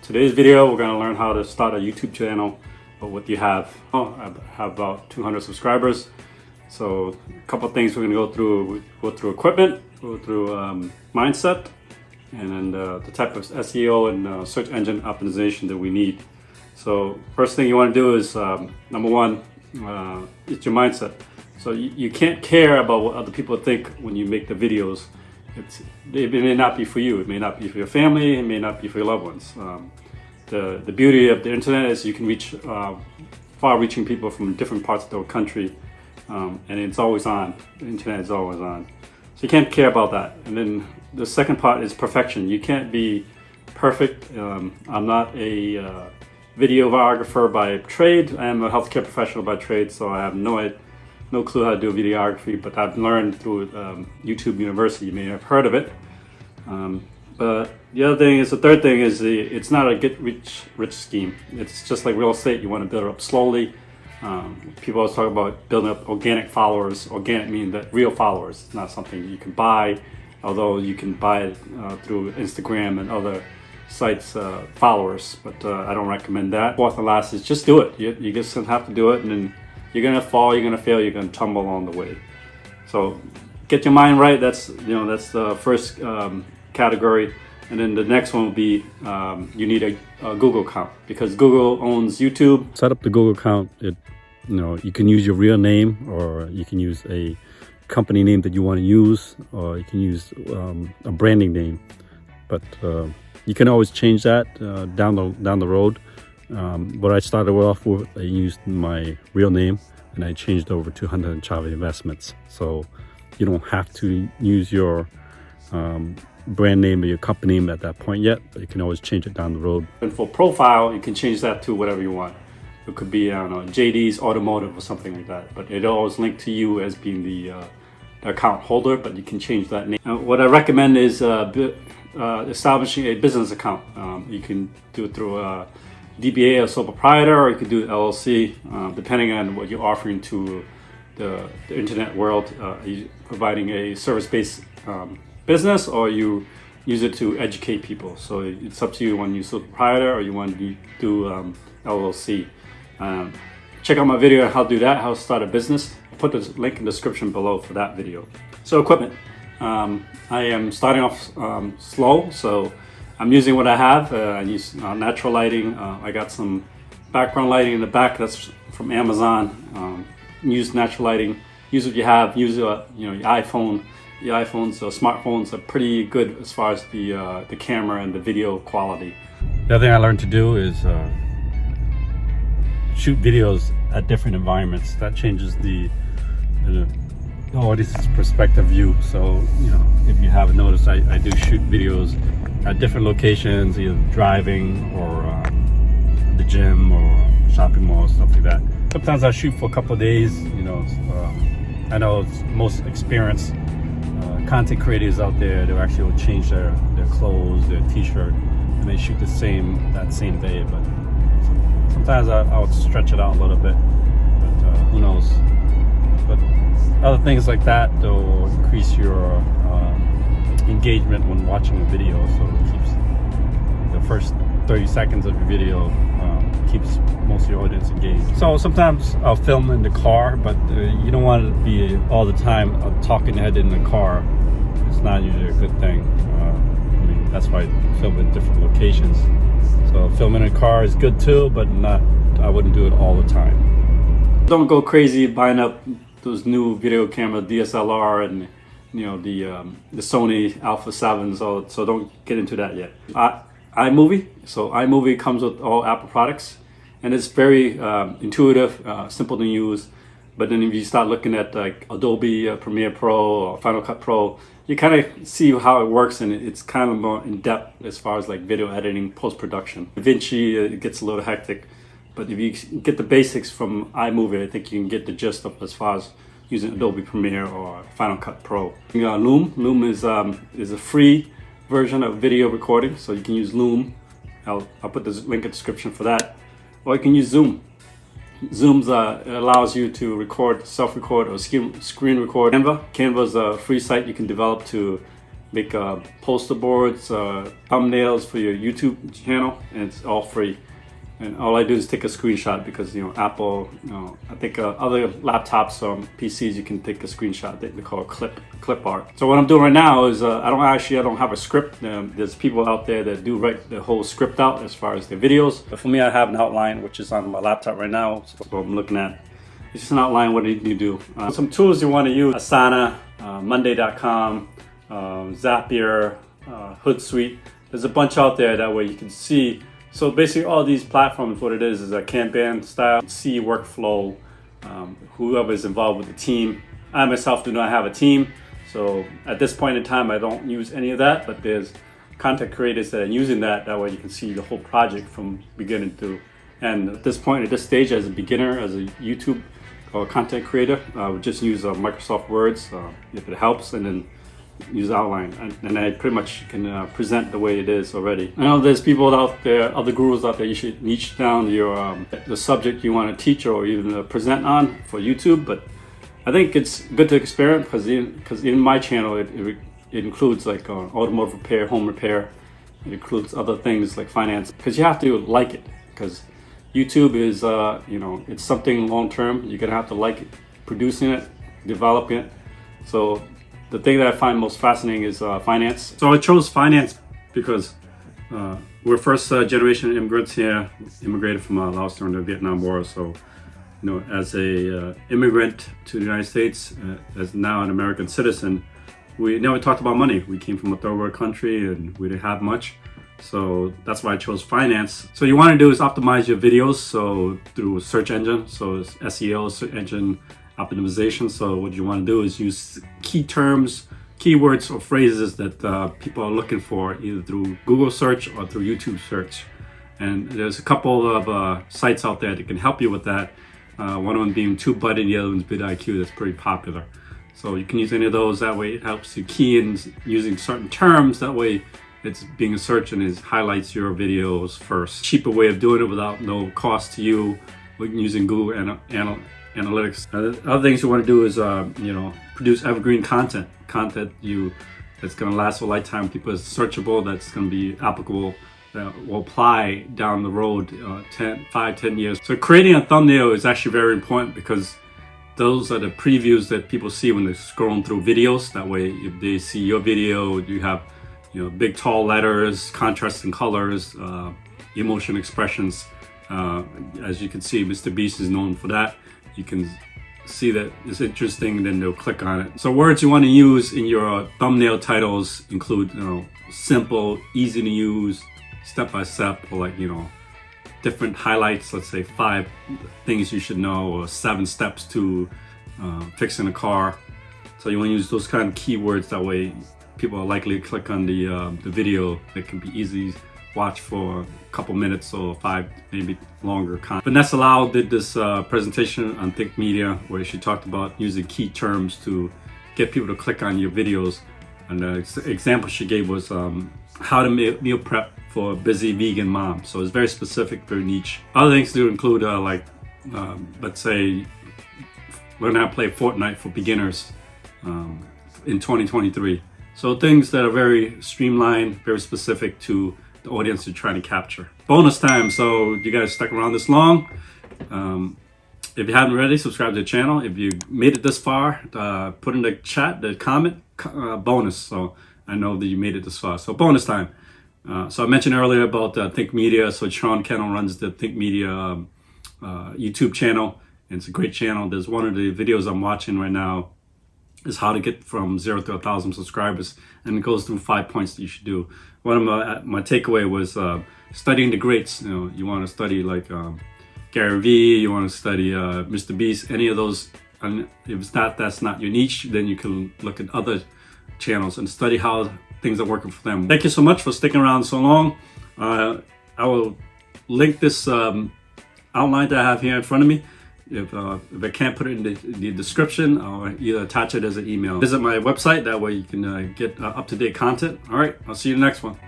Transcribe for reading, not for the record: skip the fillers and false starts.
Today's video, we're going to learn how to start a YouTube channel with what you have. I have about 200 subscribers. So a couple of things we're going to go through. We go through equipment, go through mindset, and then the type of SEO and search engine optimization that we need. So first thing you want to do is, number one, it's your mindset. So you can't care about what other people think when you make the videos. It may not be for you. It may not be for your family. It may not be for your loved ones. The beauty of the internet is you can reach far-reaching people from different parts of the country, and it's always on. The internet is always on. So you can't care about that. And then the second part is perfection. You can't be perfect. I'm not a videographer by trade. I am a healthcare professional by trade, so I have no clue how to do videography, but I've learned through YouTube University. You may have heard of it. But the other thing is, the third thing is, it's not a get-rich scheme. It's just like real estate. You want to build it up slowly. People always talk about building up organic followers. Organic meaning that real followers. It's not something you can buy, although you can buy it through Instagram and other sites, followers. But I don't recommend that. Fourth and last is just do it. You just have to do it, and then you're gonna fall, you're gonna fail, you're gonna tumble along the way. So get your mind right. That's the first category, and then the next one will be you need a Google account, because Google owns YouTube. Set up the Google account. You can use your real name, or you can use a company name that you want to use, or you can use a branding name. But you can always change that down the road. What I started off with, I used my real name and I changed over to Hunter and Chavy Investments. So you don't have to use your brand name or your company name at that point yet, but you can always change it down the road. And for profile, you can change that to whatever you want. It could be, I don't know, JD's Automotive or something like that, but it'll always link to you as being the account holder, but you can change that name. What I recommend is establishing a business account. You can do it through DBA, or sole proprietor, or you could do LLC, depending on what you're offering to the internet world. Are you providing a service-based business, or you use it to educate people? So it's up to you. You want to use sole proprietor, or you want to do LLC. Check out my video on how to do that, how to start a business. I'll put the link in the description below for that video. So equipment. I am starting off slow, so I'm using what I have. I use natural lighting. I got some background lighting in the back. That's from Amazon. Use natural lighting. Use what you have. Use your iPhone. The iPhones, smartphones are pretty good as far as the camera and the video quality. The other thing I learned to do is shoot videos at different environments. That changes the audience's perspective view. So if you haven't noticed, I do shoot videos at different locations, either driving or the gym or shopping mall, stuff like that. Sometimes I shoot for a couple of days. I know most experienced content creators out there, they actually will change their clothes, their t-shirt, and they shoot that same day. But sometimes I'll stretch it out a little bit, but who knows. But other things like that, they'll increase your engagement when watching a video. So it keeps the first 30 seconds of your video keeps most of your audience engaged. So sometimes I'll film in the car, but you don't want to be all the time a talking head in the car. It's not usually a good thing. That's why I film in different locations. So filming in a car is good too, but I wouldn't do it all the time. Don't go crazy buying up those new video camera DSLR and the Sony Alpha 7s. So don't get into that yet. iMovie. So iMovie comes with all Apple products, and it's very intuitive, simple to use. But then if you start looking at like Adobe Premiere Pro or Final Cut Pro, you kind of see how it works, and it's kind of more in depth as far as like video editing, post-production. DaVinci, it gets a little hectic, but if you get the basics from iMovie, I think you can get the gist of as far as using Adobe Premiere or Final Cut Pro. Loom is a free version of video recording, so you can use Loom. I'll put the link in the description for that. Or you can use Zoom. Zoom allows you to record, self-record, or screen record. Canva is a free site you can develop to make poster boards, thumbnails for your YouTube channel, and it's all free. And all I do is take a screenshot because, you know, Apple, you know, I think other laptops or PCs, you can take a screenshot. They call it clip art. So what I'm doing right now is I don't have a script. There's people out there that do write the whole script out as far as their videos. But for me, I have an outline, which is on my laptop right now. So what I'm looking at. It's just an outline what you do. Some tools you want to use: Asana, Monday.com, Zapier, Hootsuite. There's a bunch out there. That way you can see. So basically all these platforms, what it is a Kanban style, see workflow, whoever is involved with the team. I myself do not have a team. So at this point in time, I don't use any of that, but there's content creators that are using that. That way you can see the whole project from beginning to end. At this point, at this stage, as a beginner, as a YouTube content creator, we just use Microsoft Words if it helps, and then use outline, and I pretty much can present the way it is already. I know there's people out there, other gurus out there, you should niche down your the subject you want to teach or even present on for YouTube, but I think it's good to experiment because in my channel it includes like automotive repair, home repair. It includes other things like finance, because you have to like it, because YouTube is you know, it's something long term. You're gonna have to like it, producing it, developing it. So the thing that I find most fascinating is finance. So I chose finance because we're first generation immigrants here, immigrated from Laos during the Vietnam War. So, you know, as a immigrant to the United States, as now an American citizen, we never talked about money. We came from a third world country and we didn't have much. So that's why I chose finance. So you want to do is optimize your videos. So through a search engine, so it's SEO, search engine optimization. So what you want to do is use key terms, keywords or phrases that people are looking for, either through Google search or through YouTube search. And there's a couple of sites out there that can help you with that. One of them being TubeBuddy, the other one's vidIQ. That's pretty popular. So you can use any of those. That way it helps you key in using certain terms. That way it's being a search and it highlights your videos first. Cheaper way of doing it without no cost to you, using Google Analytics. Other things you want to do is you know, produce evergreen content that's going to last a lifetime. People is searchable, that's going to be applicable, that will apply down the road 5-10 years. So creating a thumbnail is actually very important, because those are the previews that people see when they're scrolling through videos. That way if they see your video, you have, you know, big tall letters, contrasting colors, emotion expressions. As you can see, Mr. Beast is known for that. You can see that it's interesting, then they'll click on it. So words you want to use in your thumbnail titles include, you know, simple, easy to use, step by step, or like, you know, different highlights. Let's say 5 things you should know, or 7 steps to fixing a car. So you want to use those kind of keywords. That way people are likely to click on the video. It can be easy watch for a couple minutes or 5, maybe longer content. Vanessa Lau did this presentation on Think Media, where she talked about using key terms to get people to click on your videos. And the example she gave was how to meal prep for a busy vegan mom. So it's very specific, very niche. Other things to include let's say learn how to play Fortnite for beginners in 2023. So things that are very streamlined, very specific to the audience you're trying to capture. Bonus time, so you guys stuck around this long. If you haven't already, subscribe to the channel. If you made it this far, put in the chat, the comment, bonus, so I know that you made it this far. So bonus time. So I mentioned earlier about Think Media. So Sean Kennel runs the Think Media YouTube channel, and it's a great channel. There's one of the videos I'm watching right now is how to get from 0 to 1,000 subscribers, and it goes through 5 points that you should do. One of my takeaway was studying the greats. You know, you want to study like Gary Vee, you want to study Mr. Beast, any of those. And if that's not your niche, then you can look at other channels and study how things are working for them. Thank you so much for sticking around so long. I will link this outline that I have here in front of me. If I can't put it in the description, I'll either attach it as an email. Visit my website, that way you can get up-to-date content. All right, I'll see you in the next one.